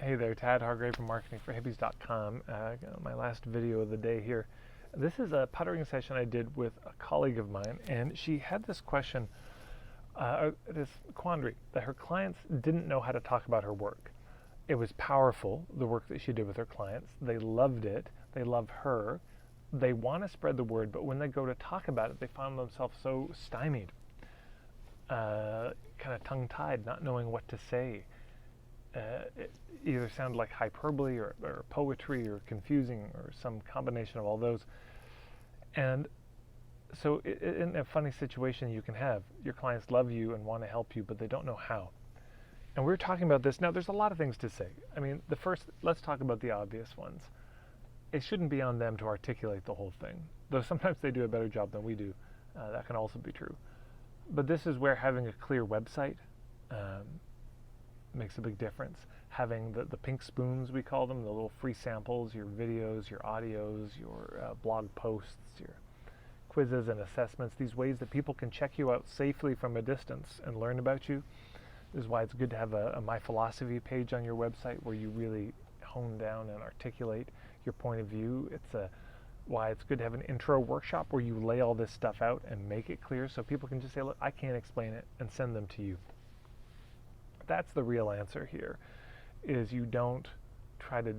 Hey there, Tad Hargrave from marketingforhippies.com. My last video of the day here. This is a puttering session I did with a colleague of mine, and she had this question, this quandary, that her clients didn't know how to talk about her work. It was powerful, the work that she did with her clients. They loved it. They love her. They want to spread the word, but when they go to talk about it, they found themselves so stymied, kind of tongue-tied, not knowing what to say. It either sounded like hyperbole or poetry or confusing or some combination of all those. And so in a funny situation you can have, your clients love you and want to help you, but they don't know how. And we're talking about this. Now, there's a lot of things to say. I mean, let's talk about the obvious ones. It shouldn't be on them to articulate the whole thing, though sometimes they do a better job than we do. That can also be true. But this is where having a clear website makes a big difference. Having the pink spoons, we call them, the little free samples, your videos, your audios, your blog posts, your quizzes and assessments, these ways that people can check you out safely from a distance and learn about you. This is why it's good to have a My Philosophy page on your website where you really hone down and articulate your point of view. It's why it's good to have an intro workshop where you lay all this stuff out and make it clear so people can just say, look, I can't explain it, and send them to you. That's the real answer here, is you don't try to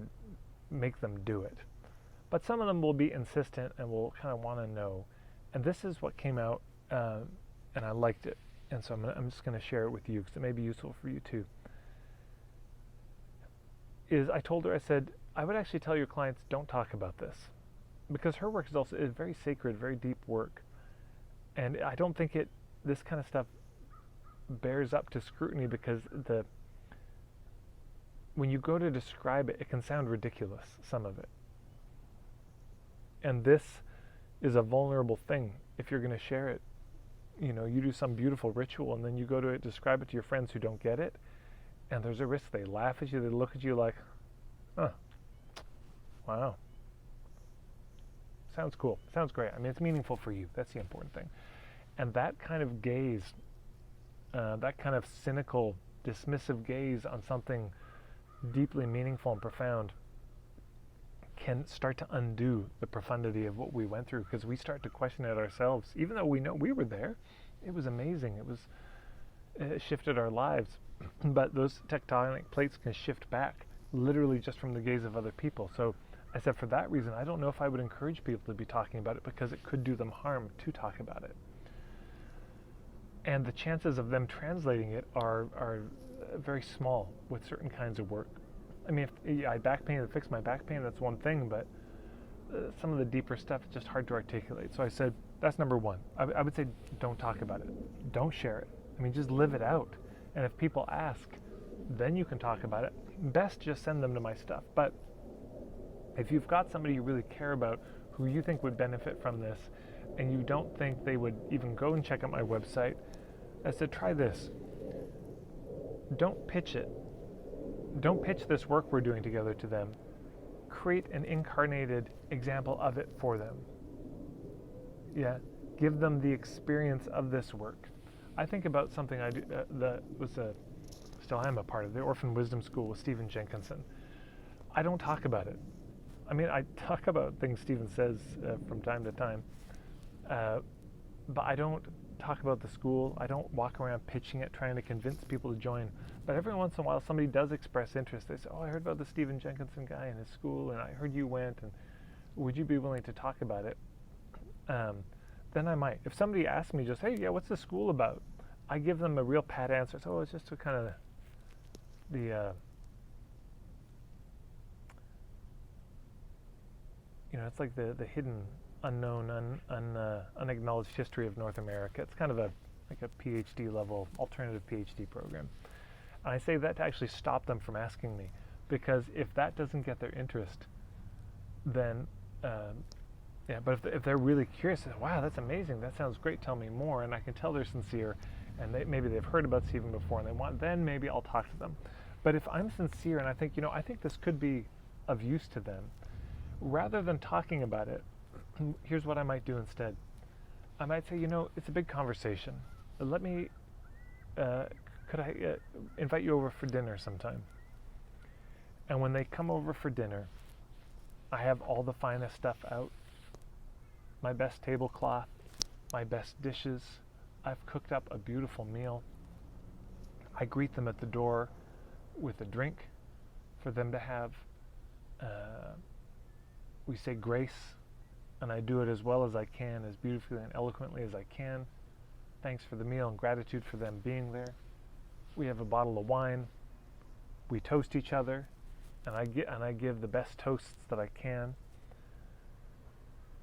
make them do it. But some of them will be insistent and will kind of want to know. And this is what came out, and I liked it. And so I'm just going to share it with you because it may be useful for you too. I told her, I said, I would actually tell your clients, don't talk about this. Because her work is very sacred, very deep work. And I don't think this kind of stuff bears up to scrutiny because when you go to describe it, it can sound ridiculous, some of it. And this is a vulnerable thing if you're going to share it. You know, you do some beautiful ritual and then you go to describe it to your friends who don't get it, and there's a risk they laugh at you, they look at you like, huh, wow. Sounds cool, sounds great. I mean, it's meaningful for you. That's the important thing. And that kind of gaze, that kind of cynical, dismissive gaze on something deeply meaningful and profound can start to undo the profundity of what we went through, because we start to question it ourselves. Even though we know we were there, it was amazing. It shifted our lives. But those tectonic plates can shift back, literally just from the gaze of other people. So I said, for that reason, I don't know if I would encourage people to be talking about it, because it could do them harm to talk about it. And the chances of them translating it are very small with certain kinds of work. I mean, if I had back pain and fixed my back pain, that's one thing, but some of the deeper stuff is just hard to articulate. So I said, that's number one. I would say, don't talk about it. Don't share it. I mean, just live it out. And if people ask, then you can talk about it. Best just send them to my stuff. But if you've got somebody you really care about who you think would benefit from this, and you don't think they would even go and check out my website, I said, try this. Don't pitch it. Don't pitch this work we're doing together to them. Create an incarnated example of it for them. Yeah, give them the experience of this work. I think about something I do that was still am a part of, the Orphan Wisdom School with Stephen Jenkinson. I don't talk about it. I mean, I talk about things Stephen says from time to time, but I don't talk about the school. I don't walk around pitching it, trying to convince people to join. But every once in a while, somebody does express interest. They say, oh, I heard about the Stephen Jenkinson guy in his school, and I heard you went, and would you be willing to talk about it? Then I might. If somebody asks me just, hey, yeah, what's the school about? I give them a real pat answer. So, it's just a kind of it's like the hidden, unknown, unacknowledged history of North America. It's kind of like a PhD level, alternative PhD program. And I say that to actually stop them from asking me, because if that doesn't get their interest, then, but if they're really curious, wow, that's amazing, that sounds great, tell me more, and I can tell they're sincere, and maybe they've heard about Stephen before and they want, then maybe I'll talk to them. But if I'm sincere and I think, I think this could be of use to them, rather than talking about it, here's what I might do instead. I might say, it's a big conversation. Let me, could I invite you over for dinner sometime? And when they come over for dinner, I have all the finest stuff out. My best tablecloth, my best dishes. I've cooked up a beautiful meal. I greet them at the door with a drink for them to have. We say grace, and I do it as well as I can, as beautifully and eloquently as I can. Thanks for the meal and gratitude for them being there. We have a bottle of wine. We toast each other, and I give the best toasts that I can.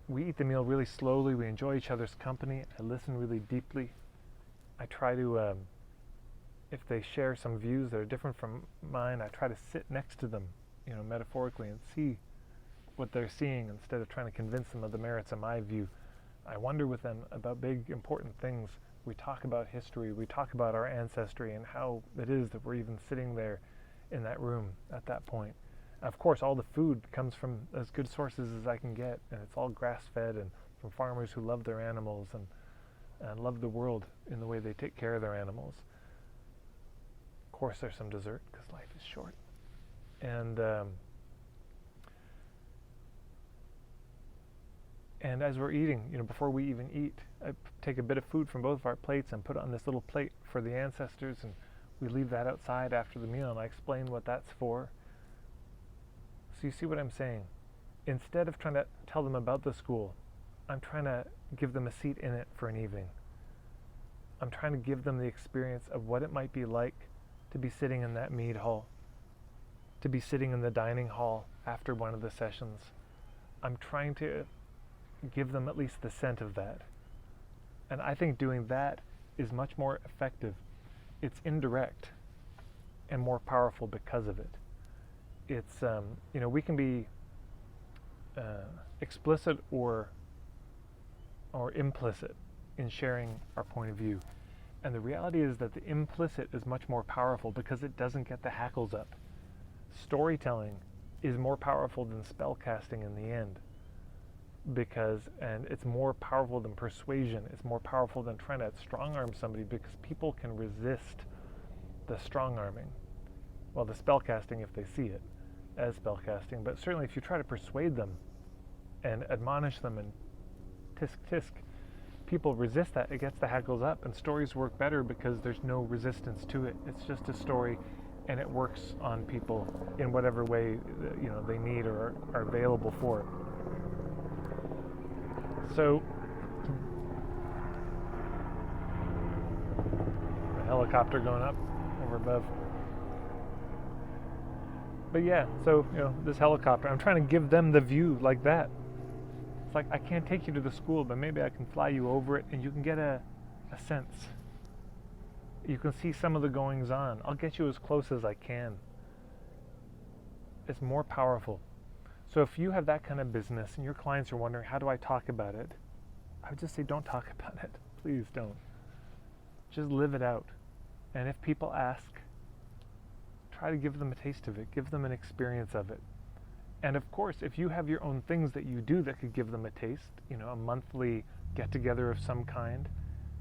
We eat the meal really slowly. We enjoy each other's company. I listen really deeply. I try to, if they share some views that are different from mine, I try to sit next to them, metaphorically, and see what they're seeing instead of trying to convince them of the merits of my view. I wonder with them about big, important things. We talk about history. We talk about our ancestry and how it is that we're even sitting there in that room at that point. Of course, all the food comes from as good sources as I can get, and it's all grass-fed and from farmers who love their animals and love the world in the way they take care of their animals. Of course, there's some dessert because life is short. And as we're eating, before we even eat, I take a bit of food from both of our plates and put it on this little plate for the ancestors, and we leave that outside after the meal, and I explain what that's for. So you see what I'm saying? Instead of trying to tell them about the school, I'm trying to give them a seat in it for an evening. I'm trying to give them the experience of what it might be like to be sitting in that mead hall, to be sitting in the dining hall after one of the sessions. I'm trying to give them at least the scent of that. And I think doing that is much more effective. It's indirect and more powerful because of it. It's, we can be explicit or implicit in sharing our point of view. And the reality is that the implicit is much more powerful because it doesn't get the hackles up. Storytelling is more powerful than spellcasting in the end. And it's more powerful than persuasion. It's more powerful than trying to strong-arm somebody because people can resist the strong-arming. Well, the spellcasting if they see it as spellcasting, but certainly if you try to persuade them and admonish them and tisk tisk, people resist that. It gets the hackles up, and stories work better because there's no resistance to it. It's just a story, and it works on people in whatever way they need or are available for it. So, a helicopter going up over above. But yeah, so, this helicopter, I'm trying to give them the view like that. It's like, I can't take you to the school, but maybe I can fly you over it and you can get a sense. You can see some of the goings on. I'll get you as close as I can. It's more powerful. So if you have that kind of business and your clients are wondering, how do I talk about it? I would just say, don't talk about it. Please don't. Just live it out. And if people ask, try to give them a taste of it. Give them an experience of it. And of course, if you have your own things that you do that could give them a taste, a monthly get-together of some kind,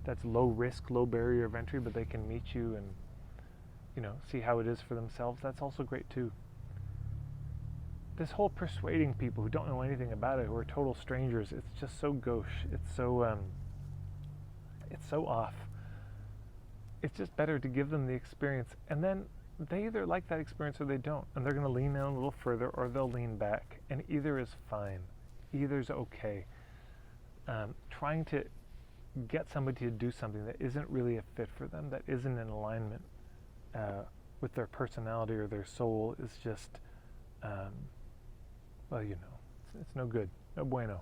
that's low risk, low barrier of entry, but they can meet you and, see how it is for themselves, that's also great too. This whole persuading people who don't know anything about it, who are total strangers, it's just so gauche. It's so off. It's just better to give them the experience, and then they either like that experience or they don't, and they're going to lean in a little further or they'll lean back, and either is fine. Either's okay. Trying to get somebody to do something that isn't really a fit for them, that isn't in alignment with their personality or their soul is just, it's no good, no bueno.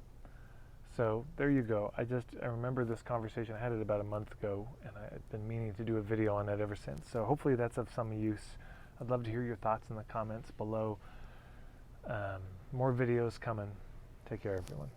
So there you go. I remember this conversation. I had it about a month ago, and I've been meaning to do a video on it ever since. So hopefully that's of some use. I'd love to hear your thoughts in the comments below. More videos coming. Take care, everyone.